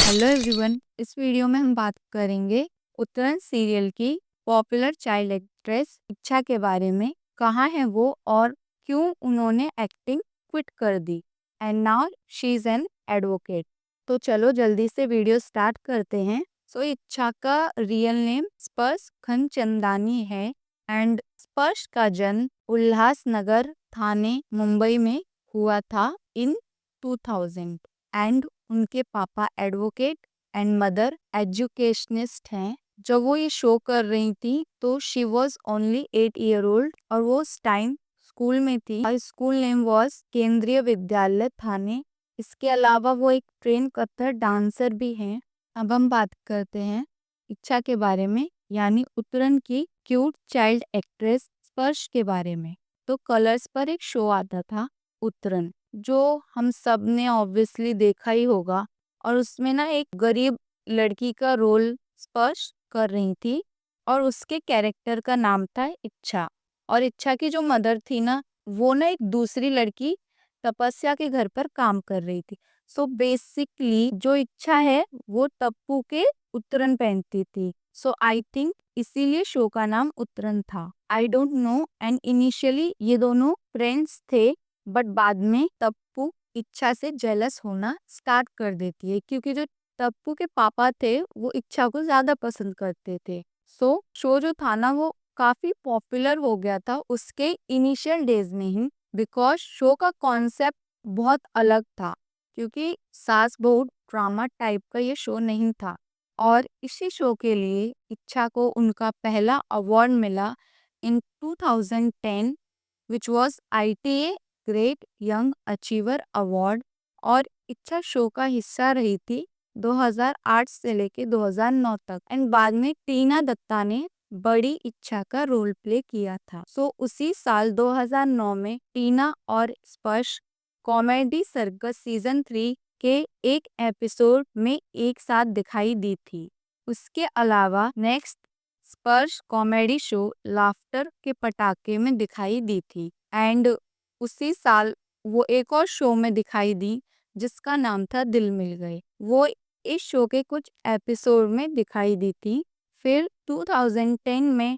Hello everyone, इस video में हम बात करेंगे उत्तरन सीरियल की पॉपुलर चाइल्ड एक्ट्रेस इच्छा के बारे में। कहाँ है वो और क्यों उन्होंने एक्टिंग क्विट कर दी। And now she is an advocate. तो चलो जल्दी से वीडियो स्टार्ट करते हैं। सो इच्छा का रियल नेम स्पर्श खनचंदानी है एंड स्पर्श का जन्म उल्लासनगर थाने मुंबई में हुआ था इन 2000 एंड उनके पापा एडवोकेट एंड मदर एजुकेशनिस्ट हैं। जब वो ये शो कर रही थी तो she was only 8 year old और वो उस टाइम स्कूल में थी। स्कूल नेम वॉज केंद्रीय विद्यालय थाने। इसके अलावा वो एक ट्रेन कथक डांसर भी हैं। अब हम बात करते हैं इच्छा के बारे में, यानी उत्तरन की क्यूट चाइल्ड एक्ट्रेस स्पर्श के बारे में। तो कलर्स पर एक शो आता था उत्तरन, जो हम सब ने ऑब्वियसली देखा ही होगा। और उसमें ना एक गरीब लड़की का रोल स्पर्श कर रही थी और उसके कैरेक्टर का नाम था इच्छा। और इच्छा की जो मदर थी ना, वो ना एक दूसरी लड़की तपस्या के घर पर काम कर रही थी। सो बेसिकली जो इच्छा है वो टप्पू के उत्तरन पहनती थी। सो आई थिंक इसीलिए शो का नाम उत्तरन था। I don't know. And initially ये दोनों फ्रेंड्स थे, बट बाद में टप्पू इच्छा से जेलस होना स्टार्ट कर देती है, क्योंकि जो टप्पू के पापा थे वो इच्छा को ज्यादा पसंद करते थे। सो शो जो था ना वो काफी पॉपुलर हो गया था उसके इनिशियल डेज में ही, बिकॉज शो का कॉन्सेप्ट बहुत अलग था, क्योंकि सास बहू ड्रामा टाइप का ये शो नहीं था। और इसी शो के लिए इच्छा को उनका पहला अवार्ड मिला इन 2010, which was ITA great young achiever award. और इच्छा शो का हिस्सा रही थी 2008 से लेके 2009 तक। एंड बाद में टीना दत्ता ने बड़ी इच्छा का रोल प्ले किया था। सो उसी साल 2009 में टीना और स्पर्श कॉमेडी सर्कस सीजन 3 के एक एपिसोड में एक साथ दिखाई दी थी। उसके अलावा नेक्स्ट स्पर्श कॉमेडी शो लाफ्टर के पटाखे में दिखाई दी थी। एंड उसी साल वो एक और शो में दिखाई दी जिसका नाम था दिल मिल गए। वो इस शो के कुछ एपिसोड में दिखाई दी थी। फिर 2010 में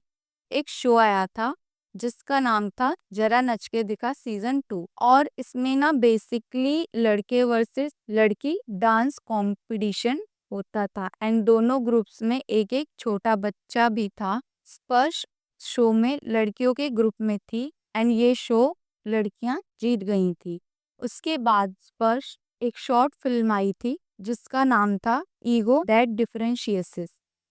एक शो आया था जिसका नाम था जरा नच के दिखा सीजन 2। और इसमें ना बेसिकली लड़के वर्सेस लड़की डांस कंपटीशन होता था एंड दोनों ग्रुप्स में एक एक छोटा बच्चा भी था। स्पर्श शो में लड़कियों के ग्रुप में थी एंड ये शो लड़कियां जीत गई थी। उसके बाद स्पर्श एक शॉर्ट फिल्म आई थी जिसका नाम था ईगो दैट डिफरेंशिएसेस,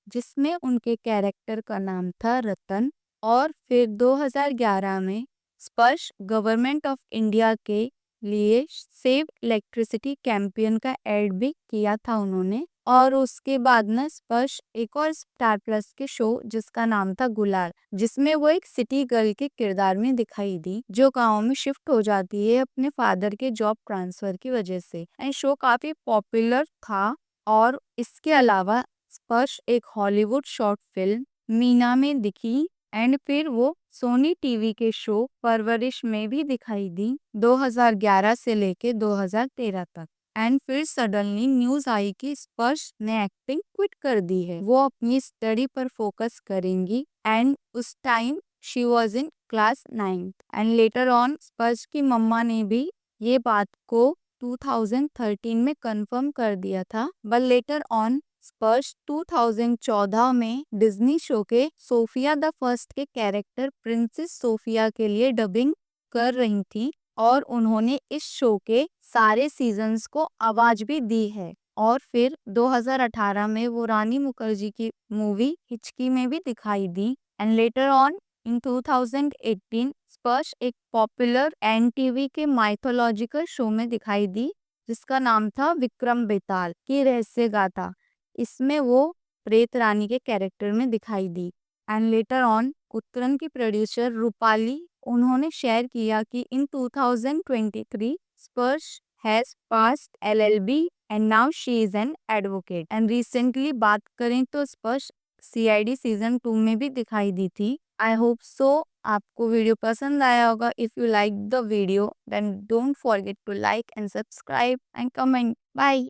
जिसमें उनके कैरेक्टर का नाम था रतन। और फिर 2011 में स्पर्श गवर्नमेंट ऑफ इंडिया के लिए सेव इलेक्ट्रिसिटी कैंपेन का एड भी किया था उन्होंने। और उसके बाद ना स्पर्श एक और स्टार प्लस के शो जिसका नाम था गुलाल, जिसमें वो एक सिटी गर्ल के किरदार में दिखाई दी जो गांव में शिफ्ट हो जाती है अपने फादर के जॉब ट्रांसफर की वजह से। एंड शो काफी पॉपुलर था। और इसके अलावा स्पर्श एक हॉलीवुड शॉर्ट फिल्म मीना में दिखी एंड फिर वो सोनी टीवी के शो परवरिश में भी दिखाई दी 2011 से लेके 2013 तक। एंड फिर सडनली न्यूज आई कि स्पर्श ने एक्टिंग क्विट कर दी है, वो अपनी स्टडी पर फोकस करेंगी। एंड उस time she was in class 9th। And later on स्पर्श की मम्मा ने भी ये बात को 2013 में कंफर्म कर दिया था। बट लेटर ऑन स्पर्श 2014 में डिज्नी शो के सोफिया द फर्स्ट के कैरेक्टर प्रिंसेस सोफिया के लिए डबिंग कर रही थी और उन्होंने इस शो के सारे सीजन्स को आवाज भी दी है। और फिर 2018 में वो रानी मुखर्जी की मूवी हिचकी में भी दिखाई दी। एंड लेटर ऑन इन 2018 स्पर्श एक पॉपुलर NTV के माइथोलॉजिकल शो में दिखाई दी जिसका नाम था विक्रम बेताल की रहस्य गाथा। इसमें वो प्रेत रानी के कैरेक्टर में दिखाई दी। एंड लेटर ऑन उत्तरन की प्रोड्यूसर रूपाली उन्होंने शेयर किया कि इन 2023 स्पर्श has passed LLB and now she is an advocate. And recently बात करें तो स्पर्श CID सीजन 2 में भी दिखाई दी थी। आई होप सो आपको वीडियो पसंद आया होगा। If you like the video then don't forget to like and subscribe and comment. Bye.